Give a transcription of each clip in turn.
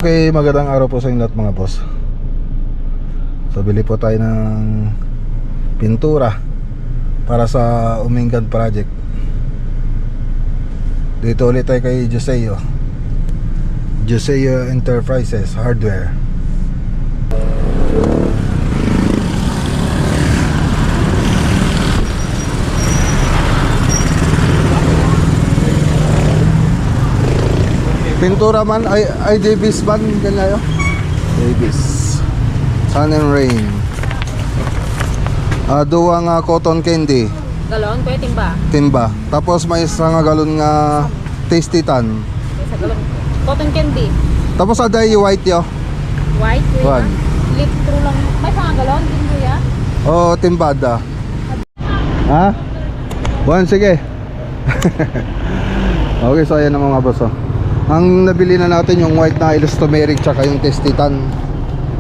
Okay, magandang araw po sa inyo lahat mga boss. So bili po tayo ng pintura para sa Umingan project. Dito ulit tayo kay Joseo Enterprises Hardware. Pintura man, ay Davis man, ganyan yun. Davis Sun and Rain. Duwa nga cotton candy. Galon, kuya, timba. Timba. Tapos may isang nga galon nga tasty tan. Sa galon. Cotton candy. Tapos ada yung white yo. White, kuya. One. Litro lang. May pang galon din, kuya. Oh, timbada. Ha? One, sige. Okay, so ayan na mga boss. Ang nabili na natin yung white na elastomeric tsaka yung tasty tan.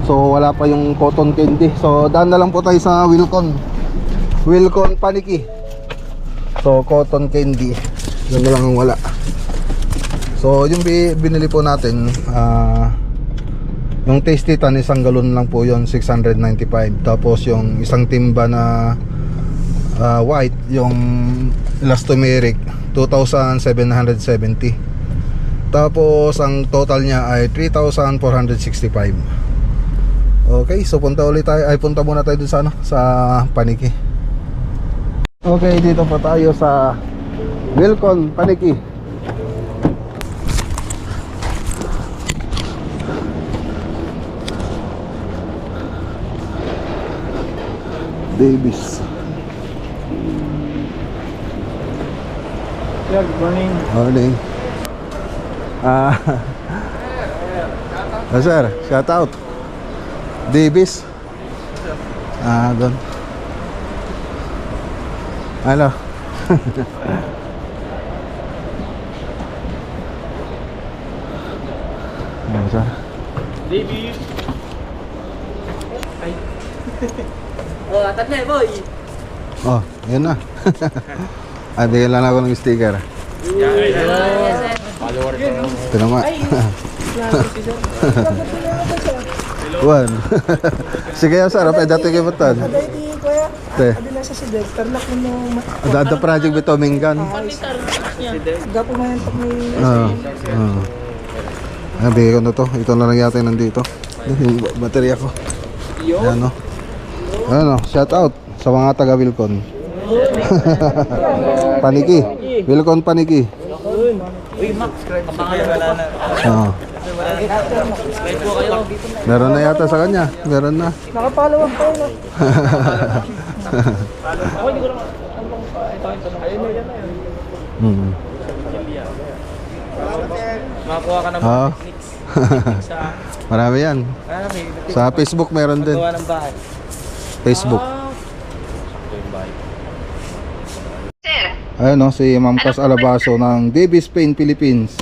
So wala pa yung cotton candy. So daan na lang po tayo sa Wilcon Paniki. So cotton candy yun lang ang wala. So yung binili po natin yung tasty tan, isang galon lang po yun, 695. Tapos yung isang timba na white, yung elastomeric, 2,770. Tapos ang total niya ay 3,465. Okay, so punta muna tayo dun sa sa Paniki. Okay, dito po tayo sa Wilcon Paniki. Davis. Yeah, good morning. Morning. Sir, shout out. Davis. Doon. Ano? Ano siya? Davis. Ay. Oh, atat na boy. Oh, yun na. Bigyan lang ako ng sticker. Follower ko. Ito na nga. One. Sige, sir. Dati kayo batan. Dati kuya, Te. adi na siya si Dexter na kuno. Dati project bito Mingan. Gapo man tok ni Bigay ko na to. Ito na lang yata yung nandito. Yung baterya ko. Ayan, no? Ano, shout out sa mga taga Wilcon. Paniki. Wilcon Paniki. Uy, Max, kapangalan wala na. Oo. Meron na yata sa kanya. Meron na. nakapollow ako no. Makakuha ka ng Oo. techniques sa Marami yan. Sa Facebook meron din. gawa ng bahay. Facebook. Ayun, no, si Ma'am Cas Alabaso ng Davis Paint Philippines.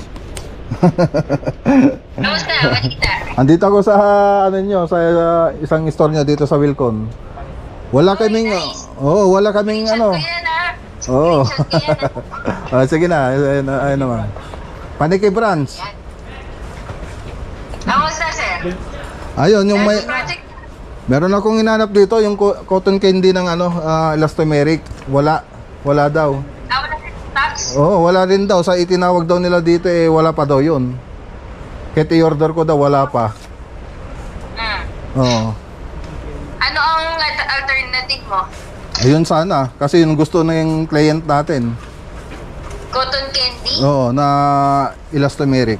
Kamusta? Makita? Andito ako sa ano nyo, sa isang store nyo dito sa Wilcon. Wala kaming wala kaming ano. Oo. Sige na, ayun naman. Paniki branch. Kamusta, sir? Ayun, yung may Project? meron akong hinanap dito yung cotton candy ng ano, elastomeric. Wala daw. Wala sir. Tax? Oo, wala rin daw. Sa itinawag daw nila dito wala pa daw yun. Kahit i-order ko daw, wala pa. Oo. Ano ang alternative mo? Ayun sana. Kasi yung gusto na yung client natin. Cotton candy? Oo, na elastomeric.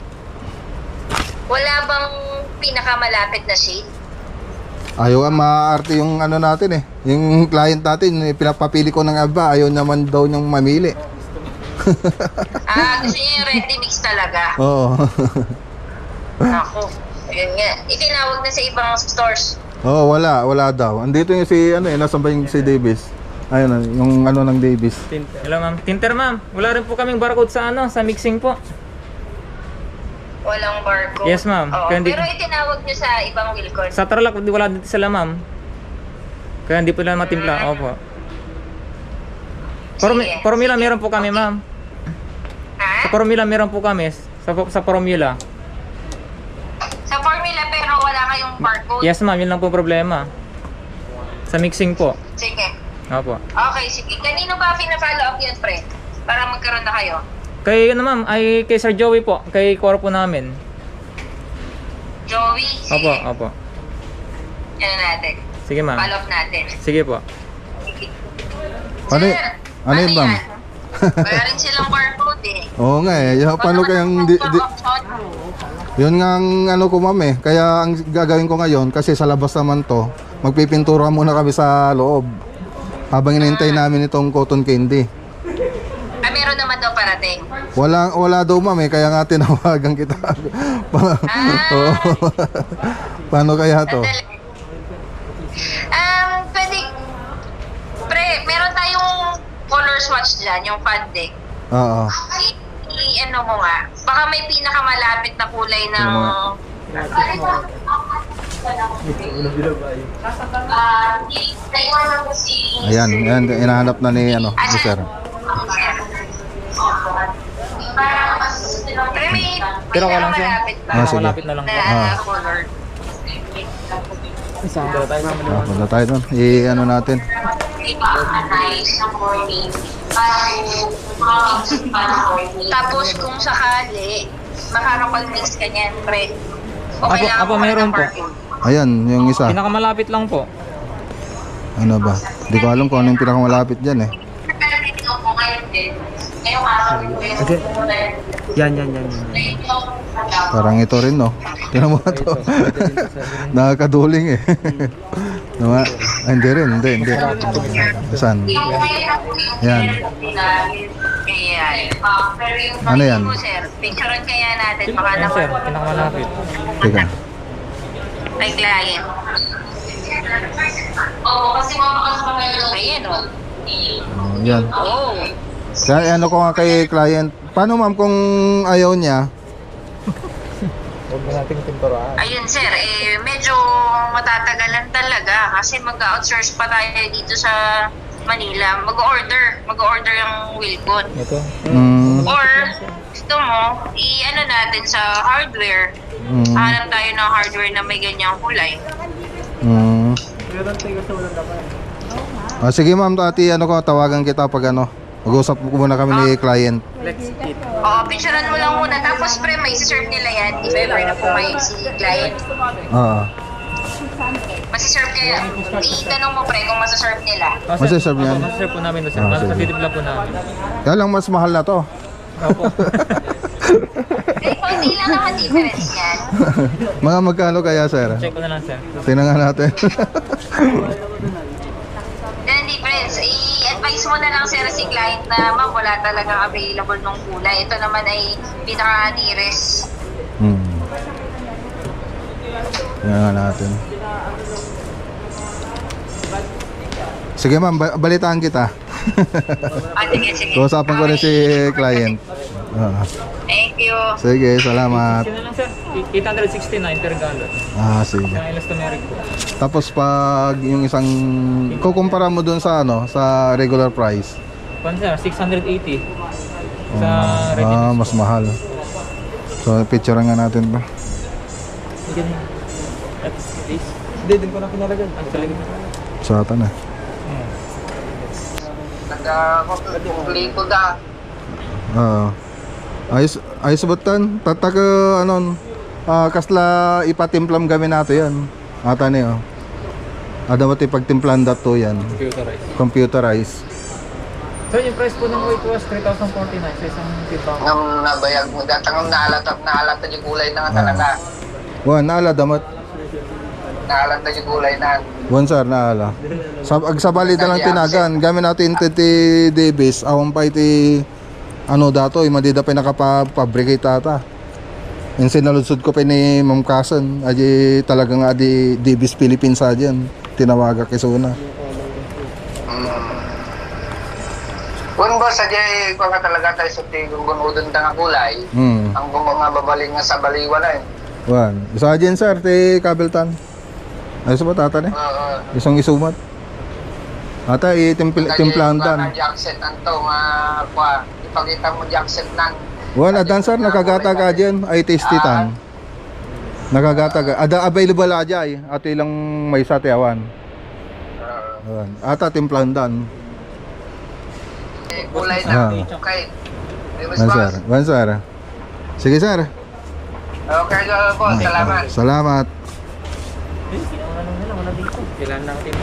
Wala bang pinakamalapit na shade? Ayaw nga maarte yung ano natin yung client natin, pinapapili ko ng iba. Ayaw naman daw niyang mamili. Gusto niya yung ready mix talaga. Oo. Ako. Ayun nga. Itinawag na sa ibang stores. Oo, wala daw. Andito yung si nasaan ba yung si Davis? Ayun, yung ano ng Davis. Hello, ma'am. Tinter, ma'am. Wala rin po kaming barcode sa sa mixing po. Walang barcode. Yes, ma'am. Oo, Kaya hindi- pero itinawag nyo sa ibang Wilcon. Sa Tarlac, wala dito sila, ma'am. Kaya hindi po lang matimpla. Opo. Sige. Formula meron po kami, ma'am. Ha? Sa formula meron po kami. Sa formula. Sa barcode? Yes ma'am, yun lang po problema. Sa mixing po. Sige. Opo. Okay, sige. Kanino ba pina-follow up yan, pre? Para magkaroon na kayo. Kay ano ma'am, ay kay Sir Joey po, kay Corpo namin. Joey, sige. Opo, opo. Yan na natin. Sige ma'am. Follow up natin. Sige po. Sige. Ano Sir, ano yun, ma'am? yan? Wala rin silang barcode eh. Oo nga eh. Paano kayang yun nga ang ano ko ma'am eh. Kaya ang gagawin ko ngayon kasi sa labas naman to, magpipintura muna kami sa loob. Habang inintay namin itong cotton candy. Ah, meron naman daw parating. Wala daw ma'am eh, kaya nga tinawagan kita. Oo. Paano kaya to? Sandali. Pwede, pre, meron tayong color swatch dyan, yung fan deck. Oo. Ano mo nga, baka may pinakamalapit na kulay ng... Ayan, ayan, inahanap na ni ano, ni sir. Pero may Pero wala lang siya. pinakamalapit ba? Ah, sige. Malapit na lang po. Na color. Punta tayo doon. I-ano natin. Tapos kung sakali, makakapag-mix ka niyan, pre. O Apo, kailangan apo, mo meron ng po. barcode. Ayan, yung isa. Pinakamalapit lang po. Ano ba? Di ko alam kung ano yung pinakamalapit dyan eh. Okay. Yan. Parang ito rin no. Tingnan mo ito. Nakakaduling eh. Diba? Ah, hindi rin, hindi. Saan? Yan. Ano yan? Picturean kaya natin, baka Yan sir, naman pinakamalapit. Teka. may client. Oo, kasi ayan o. Oh, yan. Oo. Kaya ano ko nga kay client. Paano ma'am kung ayaw niya? Ayun sir, medyo matatagalan talaga kasi mag-outsource pa tayo dito sa Manila. Mag-order yung Wilcon. Or gusto mo, i-ano natin sa hardware. Hanap tayo ng hardware na may ganyang kulay. Sige ma'am, tati ano ko, tawagan kita pag ano. Mag-usap muna kami ni client. Oo, picturean mo lang muna. Tapos pre, may serve nila yan. If ever na po may si client. Oo. Masiserve kaya. Itanong mo pre kung masaserve nila. Masiserve yan? Masiserve po namin doon sir. Ah, Para sige. sa titipla po namin. Kaya lang mas mahal na to. Opo. Konti lang naman difference yan. Mga magkano kaya sir? Check ko na lang sir. Tingnan nga natin. Then difference, i-advise mo na lang sir si client na ma'am wala talagang available ng kulay. Ito naman ay pinaka-nearest. Tingnan nga natin. Sige ma'am, balitaan kita. Sige. Kausapan ko rin si client. Thank you. Sige, salamat. Sino lang sir? 869 per gallon. Sige. Yung elastomeric po. Tapos pag yung isang kukumpara mo dun sa ano, sa regular price. Kwan sir, 680. Sa ready mix mas po. mahal. So picture nga natin ba? Ganyan. At this. Hindi, din ko na pinalagay. Ang saligid na. Sa atan eh. Nagka-complete da. Ayos batan. Tatag ano kasla ipatimplam kami nato yan. Ata ni oh. Ada mo pagtimplan dato yan. Computerized. Computerized. So yung price po ng weight was 3,049 sa isang timpang. Ngam nabayag mo datang naalata yung kulay na talaga. Wan naala damot. Naalata yung kulay na. Wan sir naala. Agsabali na lang tinagan. Gamit natin ti Davis. Awan pa iti ano dato, madida pa nakapabricate ata. Yung sinaludsod ko pa ni Ma'am Kasan, aji talagang adi Davis Philippines dyan. Tinawaga kisuna. Kung ba sa jay ko ka talaga tayo sa tigong gunudon nga kulay, ang mga babaling nga sa baliwa na eh. Wan. Isa dyan sir, ti Kabeltan. Ay sa batata eh. Isang isumat. Ata timplahan dan. Jackset nanto nga kwa ipakita mo jackset nan. Wan adan sir nakagata ka dyan ay testitan. Nagagatag. Ada available aja ay. Ato ilang may sa tiyawan. Ata timplandan. Kulay Ah. na. Okay. Wan sir. Wan sir. Sige sir. Okay, po. Salamat. Salamat. Wala dito. Kailangan natin.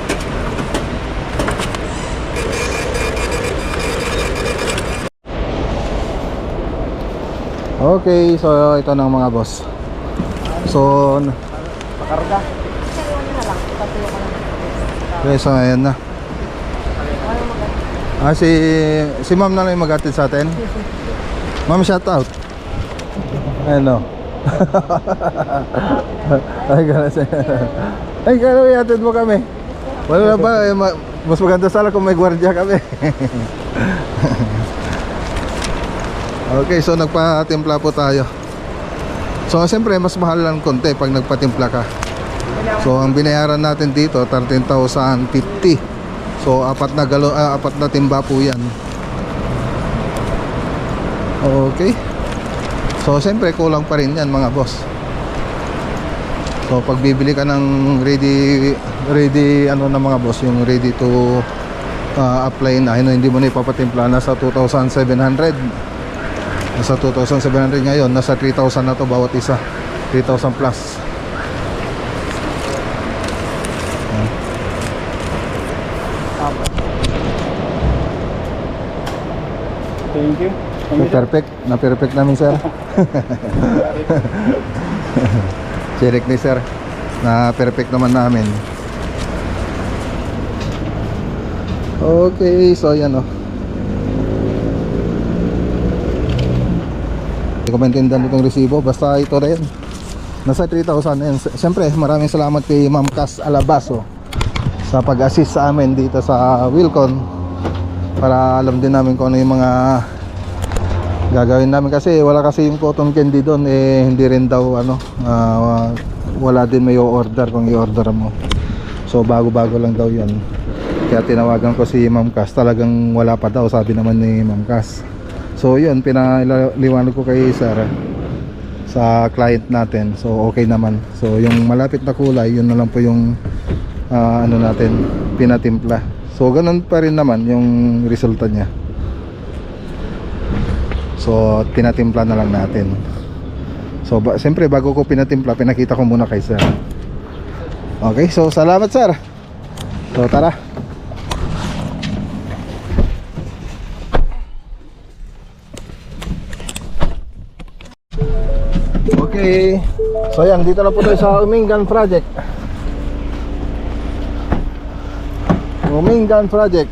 Okay, so ito na mga boss. So, Pakarga. okay, so ayan na. Si ma'am na lang yung mag-atid sa atin. Ma'am, shout out. Ano? Ay, gano'n siya. Ay, gano'n i-atid mo kami. Wala na ba? Mas maganda sana kung may gwardiya kami. Okay, so nagpatimpla po tayo. So siyempre mas mahal lang konti pag nagpatimpla ka. So ang binayaran natin dito 13,050. So apat na timba po 'yan. Okay. So siyempre kulang pa rin 'yan mga boss. So pag bibili ka ng ready ano na mga boss, yung ready to apply na, hindi mo na ipapatimpla, nasa 2,700. Nasa 2,700 ngayon, nasa 3,000 na to bawat isa. 3,000 plus. Thank you. Perfect. Na-perfect namin sir. Check ni sir. Na-perfect naman namin. Okay, so yan o. Hindi ko maintindihan itong resibo. Basta ito rin. Nasa 3,000 yan. Siyempre maraming salamat kay Ma'am Cass Alabaso sa pag-assist sa amin dito sa Wilcon, para alam din namin kung ano yung mga gagawin namin, kasi wala kasi yung cotton candy doon, hindi rin daw wala din may order kung i-order mo. So bago-bago lang daw yun. Kaya tinawagan ko si Ma'am Cass. Talagang wala pa daw, sabi naman ni Ma'am Cass. So yun, pinaliwanag ko kay sir sa client natin. So okay naman. So yung malapit na kulay, yun na lang po yung natin pinatimpla. So ganun pa rin naman yung resulta niya. So pinatimpla na lang natin. So siyempre bago ko pinatimpla, pinakita ko muna kay sir. Okay, so salamat sir. So tara. Okay. So yan, dito na po tayo sa Umingan Project. Umingan Project.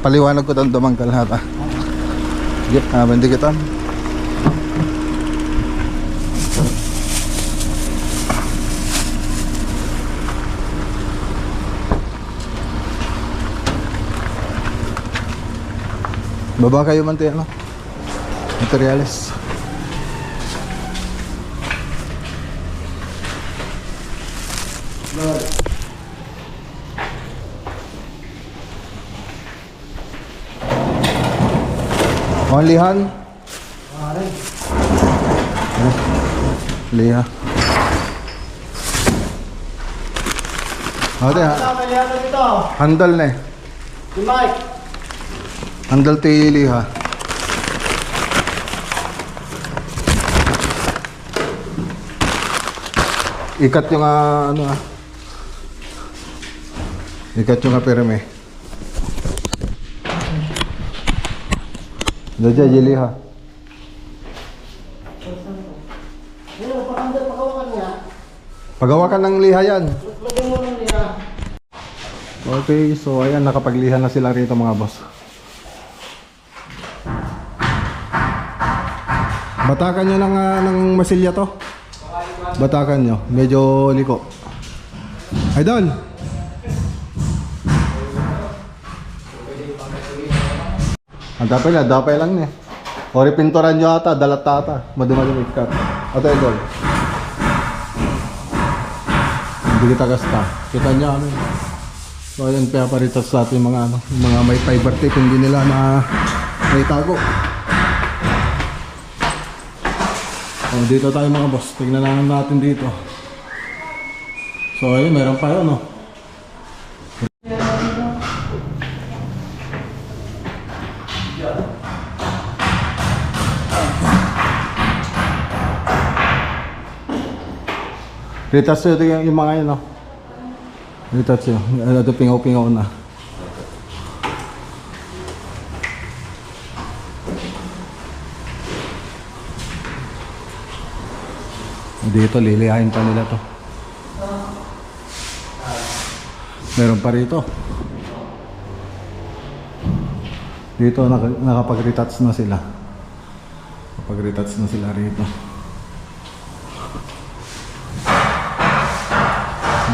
Paliwanag ko doon dumangkal lahat. Sige, bandikitan. Baba kayo man tayo, materials. Lihan? Liha. Ate ha? Handal na eh. Handal tayo liha. Ikat yung ikat yung perme. Dada liha. Pagawakan ng liha yan. Okay, so ayan, nakapagliha na sila rito mga boss. Batakan nyo ng masilya to. Batakan nyo, medyo liko. Idol! Ang dapay lang niya. Ori pinturan nyo ata, dalat ata. Madumalinig ka. Ito idol. Hindi kita kasta. Kita niya ano. So ayan, pinaparitas sa atin mga ano, yung mga may fiber tape, hindi nila na may tago. So, dito tayo mga boss. Tignan lang natin dito. So ayun, meron pa yun, no? Retouch yun yung mga yun, no? Retouch yun. Ito pingaw-pingaw na. Dito, lilihain pa nila to. Meron pa rito. Dito, nakapag-retouch na sila. Nakapag-retouch na sila rito.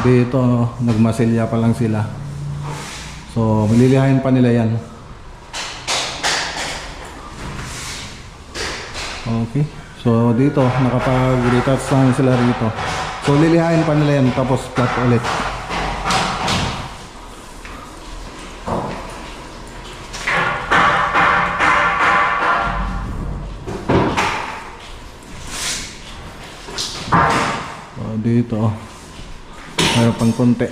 Dito, nagmasilya pa lang sila. So, malilihain pa nila yan. Okay. So, dito, nakapag-retouch na sila rito. So, lilihain pa nila yan, tapos flat ulit. So, dito, mayroon pang konti.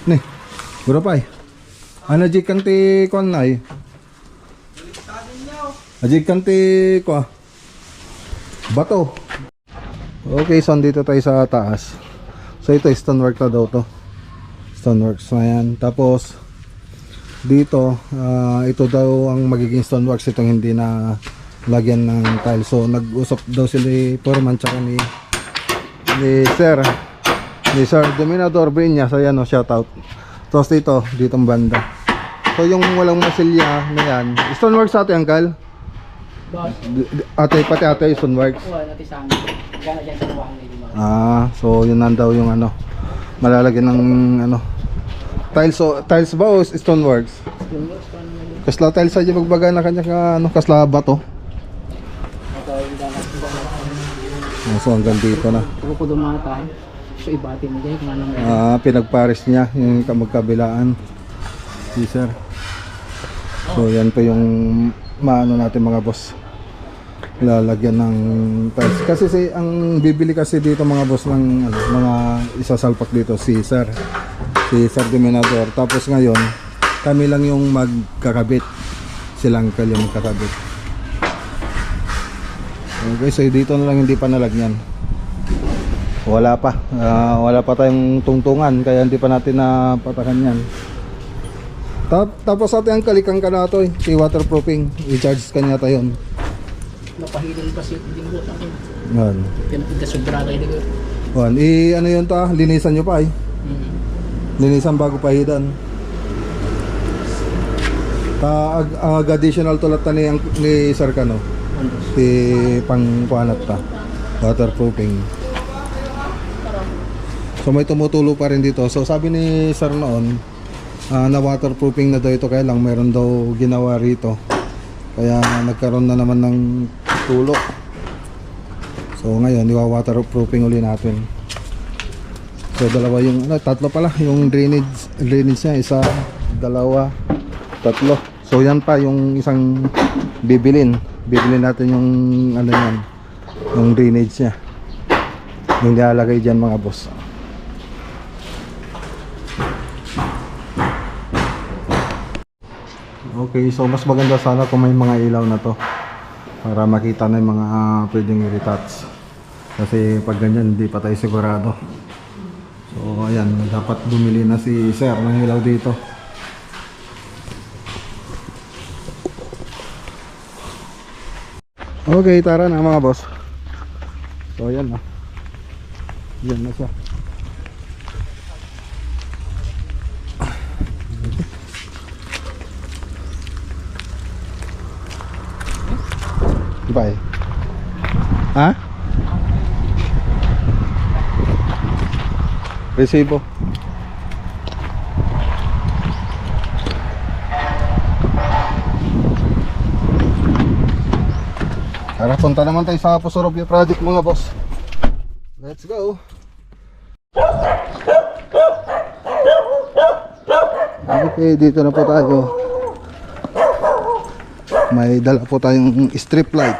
Nih, berapa ay? Ano jikan ti kuan na ay? Ajikan ti kuan. Bato. Okay, so dito tayo sa taas. So ito stonework na daw to. Stoneworks na yan. Tapos dito, ito daw ang magiging stoneworks, itong hindi na lagyan ng tile. So nag-usap daw sila ni Foreman tsaka ni Sir Dominador Brinya. So yan, shout out. Tapos dito ang banda. So yung walang masilya na yan, stoneworks ate Uncle? Boss. Pati ate stoneworks. Wala natin sa amin. Gana dyan sa luwang na yun. So yun na daw yung ano, malalagyan ng ano, tiles. So tiles ba o stoneworks? Kasla tiles sa magbaga na kanya ka ano, kasla bato. So hanggang dito na. Ako po dumata. So ibati mo dyan kung anong pinagpares niya yung magkabilaan si sir. So yan po yung maano natin mga boss, lalagyan ng tiles kasi ang bibili kasi dito mga boss ng ano, mga isasalpak dito si Sir Dominador. Tapos ngayon kami lang yung magkakabit, silang kayo magkakabit. Okay, so dito na lang hindi pa nalagyan. Wala pa tayong tungtungan kaya hindi pa natin napatakan yan. Tapos atin ang kalikan ka na ito i-waterproofing, i-charge kanya tayo yun. napahiling kasi hindi mo sa akin. Yan. Pinagkasobra kayo dito. Yan. Ano yun ta? Linisan nyo pa Linisan bago pahidan. Additional tulad ta ni Sir Kano. Si pangkuanat ta. Waterproofing. So may tumutulo pa rin dito. So sabi ni Sir noon, na waterproofing na daw ito, kaya lang meron daw ginawa rito. Kaya nagkaroon na naman ng tulo. So ngayon, iwa-waterproofing uli natin. So dalawa yung, tatlo pala, yung drainage niya, isa, dalawa, tatlo. So yan pa yung isang bibilin natin yung ano yan, yung drainage niya, yung nilalagay dyan mga boss. Okay, so mas maganda sana kung may mga ilaw na to para makita na yung mga pwedeng i-retouch. Kasi pag ganyan hindi pa tayo sigurado. So ayan, dapat bumili na si Sir ng ilaw dito. Okay, tara na mga boss. So ayan na. Yan na siya. Bye. Ha? Resibo. Tara, punta naman tayo sa Pusurobio project mga boss. Let's go. Okay, dito na po tayo. May dala po tayong strip light.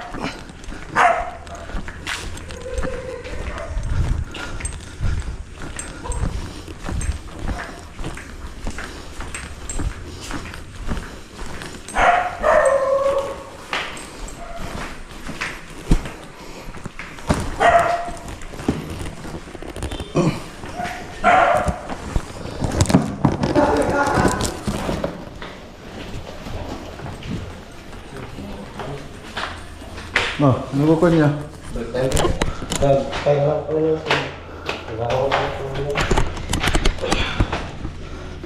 Oh, ano ba niya?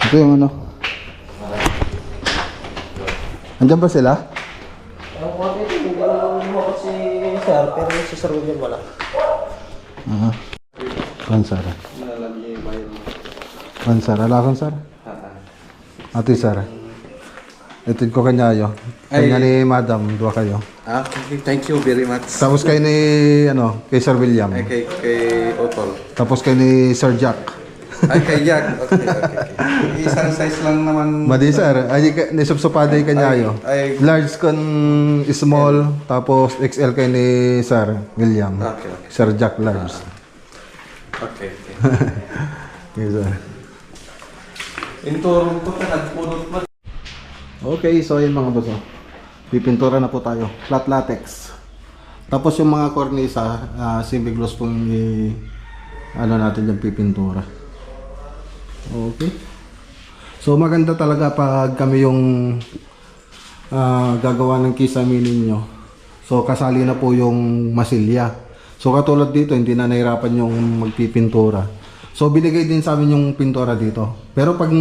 Ito yung ano? Andiyan ba sila? Si Sir, pero si Sir William wala. Kansara. Kansara, ala kansara? Ate Sara. Ito ko kanyayo. Kanya ni Madam, dua kayo. Okay, thank you very much. Tapos kayo ni, ano, kay Sir William. Ay, kay Otol. Tapos kayo ni Sir Jack. Ay, kay Jack. Okay. Isang size lang naman. Madi Sir, ay nisubsupaday kanyayo. Ay. Large con small, tapos XL kayo ni Sir William. Okay. Sir Jack large. Okay. Okay, sir. Inturong ko na nagpunot mo. Okay, so yun mga boss. Pipintura na po tayo. Flat latex. Tapos yung mga cornisa, semi-gloss po yung ano natin yung pipintura. Okay. So maganda talaga pag kami yung gagawa ng kisame ninyo. So kasali na po yung masilya. So katulad dito, hindi na nahirapan yung magpipintura. So binigay din sa amin yung pintura dito. Pero pag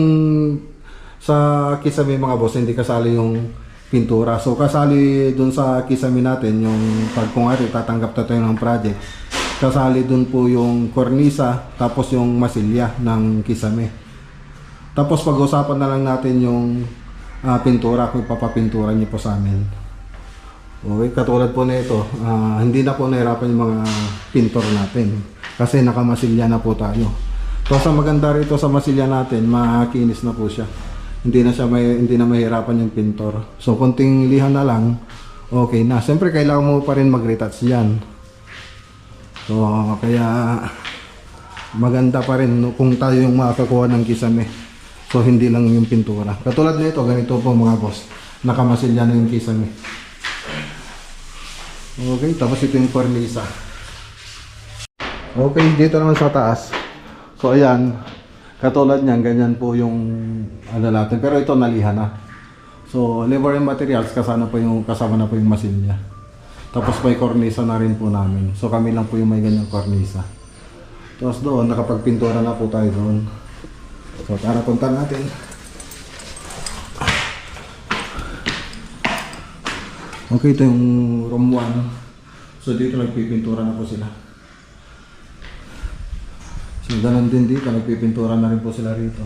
sa kisame mga boss, hindi kasali yung pintura. So kasali dun sa kisame natin, yung pag kung ari tatanggap na tayo ng project, kasali dun po yung kornisa, tapos yung masilya ng kisame. Tapos pag-usapan na lang natin yung pintura, kung ipapapintura niyo po sa amin. Okay, katulad po na ito, hindi na po nahirapan yung mga pintor natin kasi nakamasilya na po tayo. So sa maganda rito sa masilya natin, makinis na po siya. Hindi na mahirapan yung pintor. So konting lihan na lang, okay na. Siyempre kailangan mo pa rin mag-retouch yan. So kaya maganda pa rin kung tayo yung makakakuha ng kisame. So hindi lang yung pintura. Katulad nito, ganito po mga boss. Nakamasilya na yung kisame. Okay, tapos ito yung cornisa. Okay, dito naman sa taas. So ayan, katulad niyan, ganyan po yung ano natin. Pero ito nalihan na. So labor and materials, kasama na po yung masilya. Tapos may cornisa na rin po namin. So kami lang po yung may ganyang cornisa. Tapos doon, nakapagpintura na po tayo doon. So tara, punta natin. Okay, ito yung room 1. So dito nagpipintura na po sila. So ganun din dito, nagpipintura na rin po sila rito.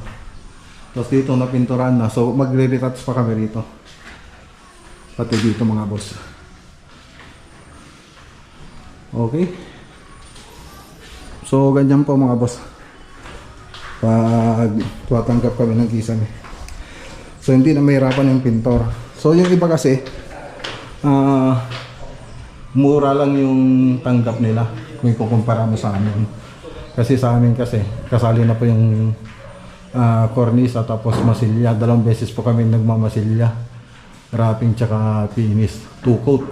Tapos dito napinturan na. So magre-retouch pa kami rito. Pati dito mga boss. Okay. So ganyan po mga boss. Pag tuwatanggap kami ng kisame. So hindi na mahirapan yung pintor. So yung iba kasi mura lang yung tanggap nila kung ikukumpara mo sa amin. Kasi sa amin kasi kasali na po yung cornisa tapos masilya. 2 beses po kami nagmamasilya. Wrapping tsaka finish. 2 coat.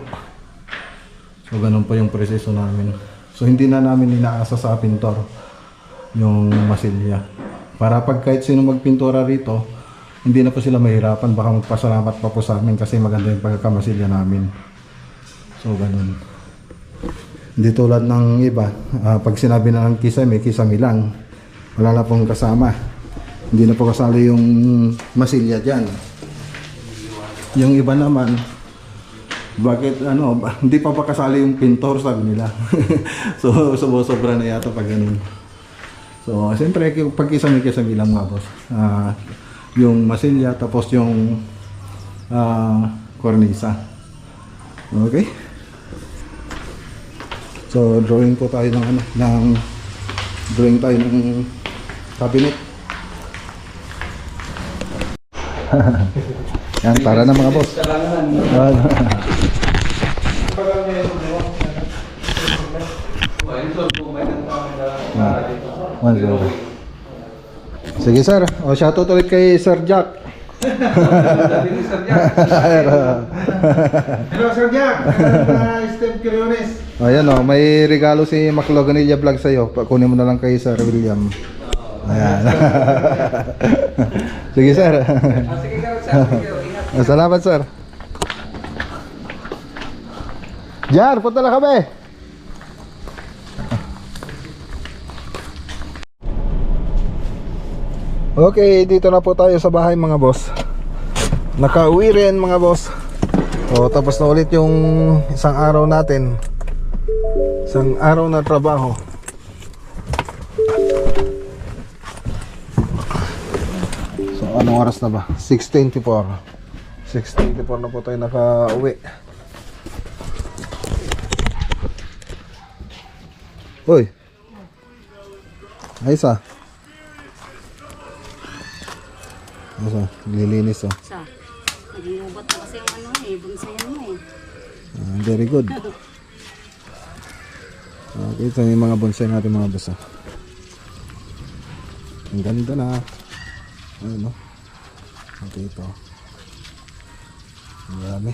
So ganun po yung proseso namin. So hindi na namin inaasa sa pintor yung masilya. Para pag kahit sino magpintura rito, hindi na po sila mahirapan. Baka magpasalamat pa po sa amin kasi maganda yung pagkakamasilya namin. So ganun. Hindi tulad ng iba, pag sinabi na ng kisame, kisame lang. Wala na pong kasama. Hindi na po kasali yung masilya dyan. Yung iba naman, bakit hindi pa kasali yung pintor, sabi nila. So sobra na yata pag ganun. So siyempre pag kisame lang mga boss. Yung masilya tapos yung cornisa. Okay? So drawing po tayo ng ano, drawing tayo ng cabinet. Yan, para na mga boss. Sige sir, shoutout ulit kay Sir Jack. Hello, Sir Jack. Steve Quiriones. Ayan o, may regalo si Macloganilla Vlog sa'yo. Kunin mo na lang kay Sir William. Ayan. Sige sir. Sige ka, sir. Salamat sir. Jar, punta na kami. Okay, dito na po tayo sa bahay mga boss. Nakauwi rin mga boss. O, tapos na ulit yung isang araw natin. Isang araw na trabaho. So, anong oras na ba? 6:24. 6:24 na po tayo nakauwi. Uy. Ayos ah. Ayos ah. Lilinis oh. Sa, nagingubot na kasi yung ano eh, bangsayan mo eh. Very good. Okay, ito yung mga bonsai natin mga boss ah. Ang ganda na. Ayun no. Okay ito. Ang dami.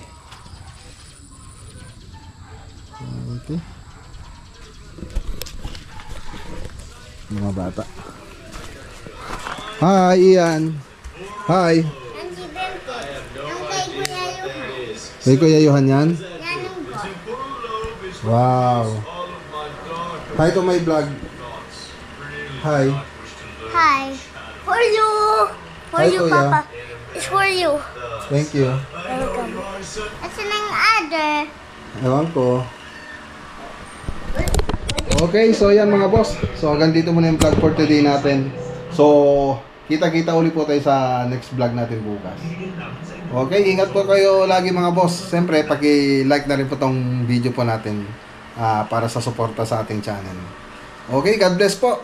Okay. Mga bata. Hi Ian. Hi. Kay Kuya Johan yan? Wow. Hi to my vlog. Hi. Hi. For you. For Hi, you, Kuya. Papa. It's for you. Thank you. Welcome. It's an other. Ewan ko. Okay, so yan mga boss. So hanggang dito muna yung vlog for today natin. So, kita-kita ulit po tayo sa next vlog natin bukas. Okay, ingat po kayo lagi mga boss. Siyempre, paki-like na rin po tong video po natin para sa suporta sa ating channel. Okay, God bless po.